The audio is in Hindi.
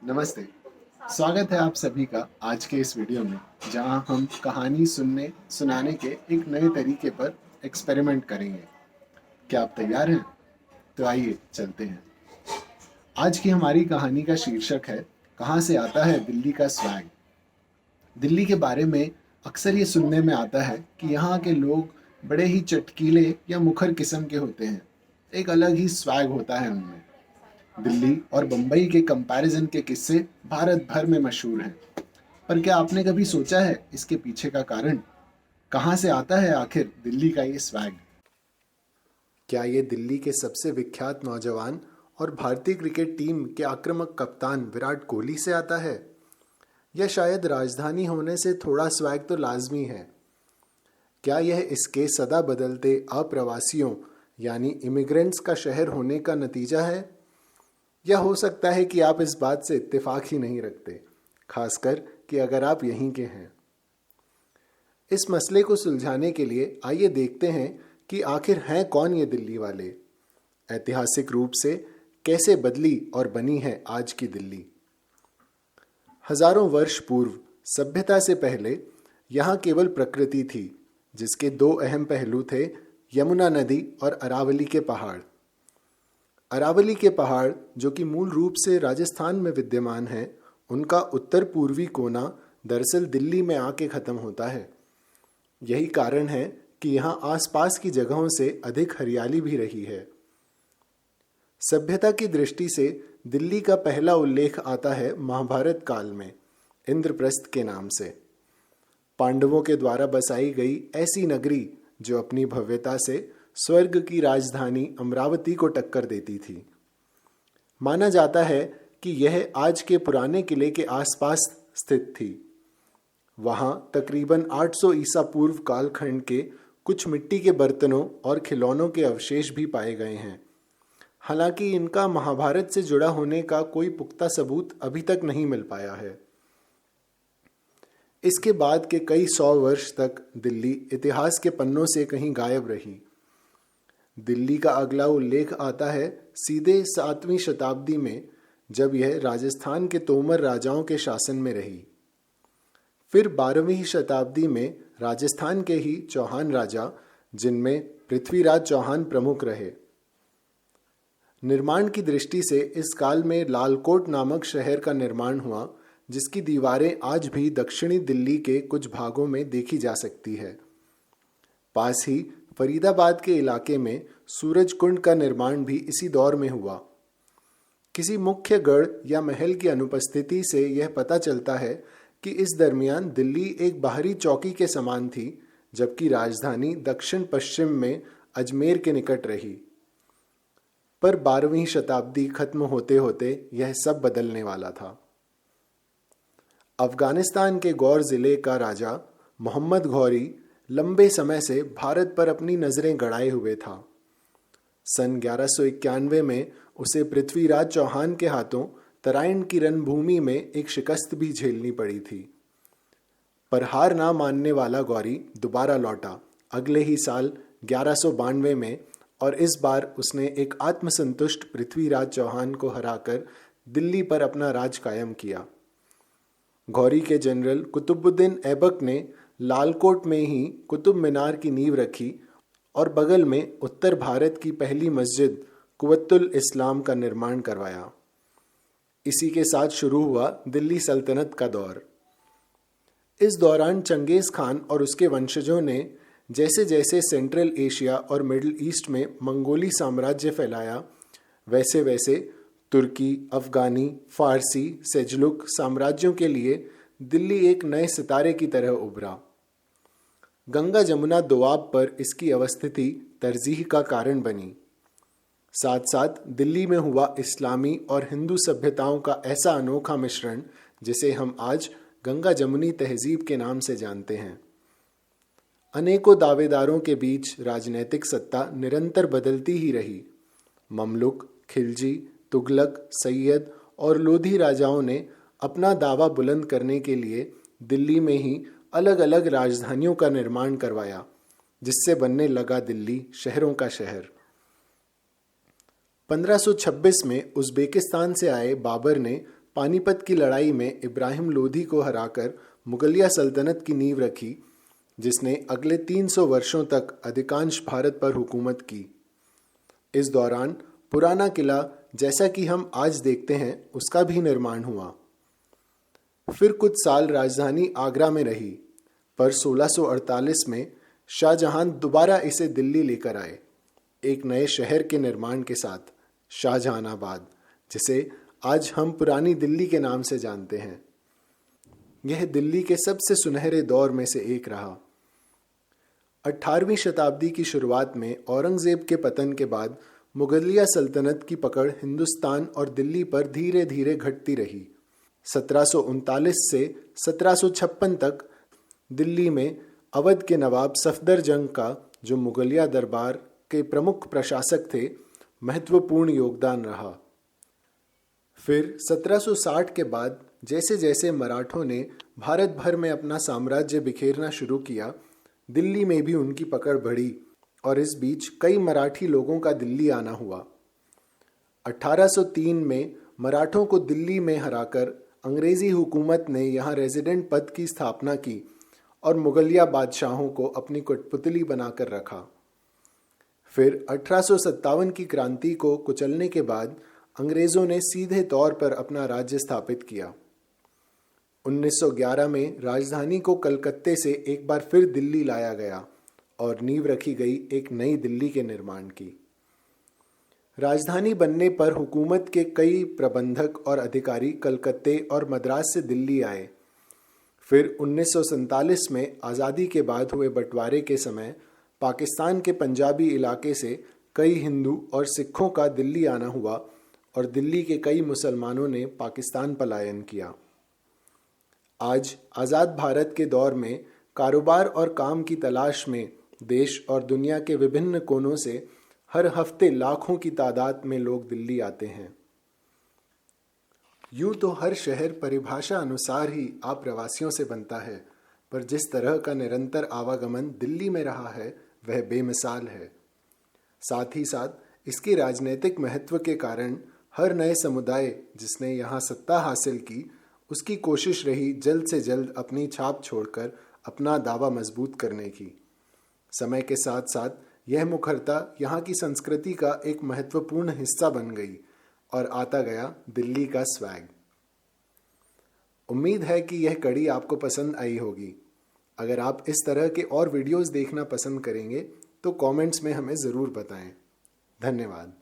नमस्ते। स्वागत है आप सभी का आज के इस वीडियो में, जहां हम कहानी सुनाने के एक नए तरीके पर एक्सपेरिमेंट करेंगे। क्या आप तैयार हैं? तो आइए चलते हैं। आज की हमारी कहानी का शीर्षक है, कहां से आता है दिल्ली का स्वैग। दिल्ली के बारे में अक्सर ये सुनने में आता है कि यहाँ के लोग बड़े ही चटकीले या मुखर किस्म के होते हैं। एक अलग ही स्वैग होता है उनमें। दिल्ली और बम्बई के कंपैरिजन के किस्से भारत भर में मशहूर हैं। पर क्या आपने कभी सोचा है इसके पीछे का कारण? कहाँ से आता है आखिर दिल्ली का ये स्वैग? क्या ये दिल्ली के सबसे विख्यात नौजवान और भारतीय क्रिकेट टीम के आक्रामक कप्तान विराट कोहली से आता है? या शायद राजधानी होने से थोड़ा स्वैग तो लाजमी है? क्या यह इसके सदा बदलते अप्रवासियों यानी इमिग्रेंट्स का शहर होने का नतीजा है? या हो सकता है कि आप इस बात से इत्तेफाक ही नहीं रखते, खासकर कि अगर आप यहीं के हैं। इस मसले को सुलझाने के लिए आइए देखते हैं कि आखिर हैं कौन ये दिल्ली वाले, ऐतिहासिक रूप से कैसे बदली और बनी है आज की दिल्ली। हजारों वर्ष पूर्व सभ्यता से पहले यहाँ केवल प्रकृति थी, जिसके दो अहम पहलू थे, यमुना नदी और अरावली के पहाड़। अरावली के पहाड़, जो कि मूल रूप से राजस्थान में विद्यमान हैं, उनका उत्तर पूर्वी कोना दरअसल दिल्ली में आके ख़त्म होता है। यही कारण है कि यहाँ आसपास की जगहों से अधिक हरियाली भी रही है। सभ्यता की दृष्टि से दिल्ली का पहला उल्लेख आता है महाभारत काल में, इंद्रप्रस्थ के नाम से। पांडवों के द्वारा बसाई गई ऐसी नगरी जो अपनी भव्यता से स्वर्ग की राजधानी अमरावती को टक्कर देती थी। माना जाता है कि यह आज के पुराने किले के आसपास स्थित थी। वहाँ तकरीबन 800 ईसा पूर्व कालखंड के कुछ मिट्टी के बर्तनों और खिलौनों के अवशेष भी पाए गए हैं। हालांकि इनका महाभारत से जुड़ा होने का कोई पुख्ता सबूत अभी तक नहीं मिल पाया है। इसके बाद के कई 100 वर्ष तक दिल्ली इतिहास के पन्नों से कहीं गायब रही। दिल्ली का अगला उल्लेख आता है सीधे 7वीं शताब्दी में, जब यह राजस्थान के तोमर राजाओं के शासन में रही। फिर 12वीं शताब्दी में राजस्थान के ही चौहान राजा, जिनमें पृथ्वीराज चौहान प्रमुख रहे। निर्माण की दृष्टि से इस काल में लालकोट नामक शहर का निर्माण हुआ, जिसकी दीवारें आज भी दक्षिणी दिल्ली के कुछ भागों में देखी जा सकती है। पास ही फरीदाबाद के इलाके में सूरज कुंड का निर्माण भी इसी दौर में हुआ। किसी मुख्य गढ़ या महल की अनुपस्थिति से यह पता चलता है कि इस दरमियान दिल्ली एक बाहरी चौकी के समान थी, जबकि राजधानी दक्षिण पश्चिम में अजमेर के निकट रही। पर 12वीं शताब्दी खत्म होते होते यह सब बदलने वाला था। अफगानिस्तान के गौर जिले का राजा मोहम्मद घौरी लंबे समय से भारत पर अपनी नजरें गड़ाए हुए था। सन 1191 में उसे पृथ्वीराज चौहान के हाथों तराइन की रणभूमि में एक शिकस्त भी झेलनी पड़ी थी। पर हार ना मानने वाला गौरी दोबारा लौटा अगले ही साल 1192 में, और इस बार उसने एक आत्मसंतुष्ट पृथ्वीराज चौहान को हराकर दिल्ली पर अपना राज कायम किया। गौरी के जनरल कुतुबुद्दीन ऐबक ने लालकोट में ही कुतुब मीनार की नींव रखी और बगल में उत्तर भारत की पहली मस्जिद कुव्वतुल इस्लाम का निर्माण करवाया। इसी के साथ शुरू हुआ दिल्ली सल्तनत का दौर। इस दौरान चंगेज खान और उसके वंशजों ने जैसे जैसे सेंट्रल एशिया और मिडिल ईस्ट में मंगोली साम्राज्य फैलाया, वैसे वैसे तुर्की, अफगानी, फारसी, सेजलुक साम्राज्यों के लिए दिल्ली एक नए सितारे की तरह उभरा। गंगा जमुना दोआब पर इसकी अवस्थिति तरजीह का कारण बनी। साथ साथ दिल्ली में हुआ इस्लामी और हिंदू सभ्यताओं का ऐसा अनोखा मिश्रण, जिसे हम आज गंगा जमुनी तहजीब के नाम से जानते हैं। अनेकों दावेदारों के बीच राजनैतिक सत्ता निरंतर बदलती ही रही। ममलुक, खिलजी, तुगलक, सैयद और लोधी राजाओं ने अपना दावा बुलंद करने के लिए दिल्ली में ही अलग अलग राजधानियों का निर्माण करवाया, जिससे बनने लगा दिल्ली शहरों का शहर। 1526 में उज़्बेकिस्तान से आए बाबर ने पानीपत की लड़ाई में इब्राहिम लोधी को हराकर मुगलिया सल्तनत की नींव रखी, जिसने अगले 300 वर्षों तक अधिकांश भारत पर हुकूमत की। इस दौरान पुराना किला जैसा कि हम आज देखते हैं उसका भी निर्माण हुआ। फिर कुछ साल राजधानी आगरा में रही, पर 1648 में शाहजहां दोबारा इसे दिल्ली लेकर आए, एक नए शहर के निर्माण के साथ, शाहजहानाबाद, जिसे आज हम पुरानी दिल्ली के नाम से जानते हैं। यह दिल्ली के सबसे सुनहरे दौर में से एक रहा। 18वीं शताब्दी की शुरुआत में औरंगजेब के पतन के बाद मुगलिया सल्तनत की पकड़ हिंदुस्तान और दिल्ली पर धीरे धीरे घटती रही। 1739 से 1756 तक दिल्ली में अवध के नवाब सफदरजंग का, जो मुगलिया दरबार के प्रमुख प्रशासक थे, महत्वपूर्ण योगदान रहा। फिर 1760 के बाद जैसे जैसे मराठों ने भारत भर में अपना साम्राज्य बिखेरना शुरू किया, दिल्ली में भी उनकी पकड़ बढ़ी और इस बीच कई मराठी लोगों का दिल्ली आना हुआ। 1803 में मराठों को दिल्ली में हराकर अंग्रेजी हुकूमत ने यहाँ रेजिडेंट पद की स्थापना की और मुगलिया बादशाहों को अपनी कठपुतली बनाकर रखा। फिर 1857 की क्रांति को कुचलने के बाद अंग्रेजों ने सीधे तौर पर अपना राज्य स्थापित किया। 1911 में राजधानी को कलकत्ते से एक बार फिर दिल्ली लाया गया और नींव रखी गई एक नई दिल्ली के निर्माण की। राजधानी बनने पर हुकूमत के कई प्रबंधक और अधिकारी कलकत्ते और मद्रास से दिल्ली आए। फिर 1947 में आज़ादी के बाद हुए बंटवारे के समय पाकिस्तान के पंजाबी इलाके से कई हिंदू और सिखों का दिल्ली आना हुआ और दिल्ली के कई मुसलमानों ने पाकिस्तान पलायन किया। आज आज़ाद भारत के दौर में कारोबार और काम की तलाश में देश और दुनिया के विभिन्न कोनों से हर हफ्ते लाखों की तादाद में लोग दिल्ली आते हैं। यूं तो हर शहर परिभाषा अनुसार ही अप्रवासियों से बनता है, पर जिस तरह का निरंतर आवागमन दिल्ली में रहा है वह बेमिसाल है। साथ ही साथ इसके राजनीतिक महत्व के कारण हर नए समुदाय जिसने यहाँ सत्ता हासिल की, उसकी कोशिश रही जल्द से जल्द अपनी छाप छोड़कर अपना दावा मजबूत करने की। समय के साथ साथ यह मुखरता यहाँ की संस्कृति का एक महत्वपूर्ण हिस्सा बन गई और आता गया दिल्ली का स्वैग। उम्मीद है कि यह कड़ी आपको पसंद आई होगी। अगर आप इस तरह के और वीडियोस देखना पसंद करेंगे तो कमेंट्स में हमें ज़रूर बताएं। धन्यवाद।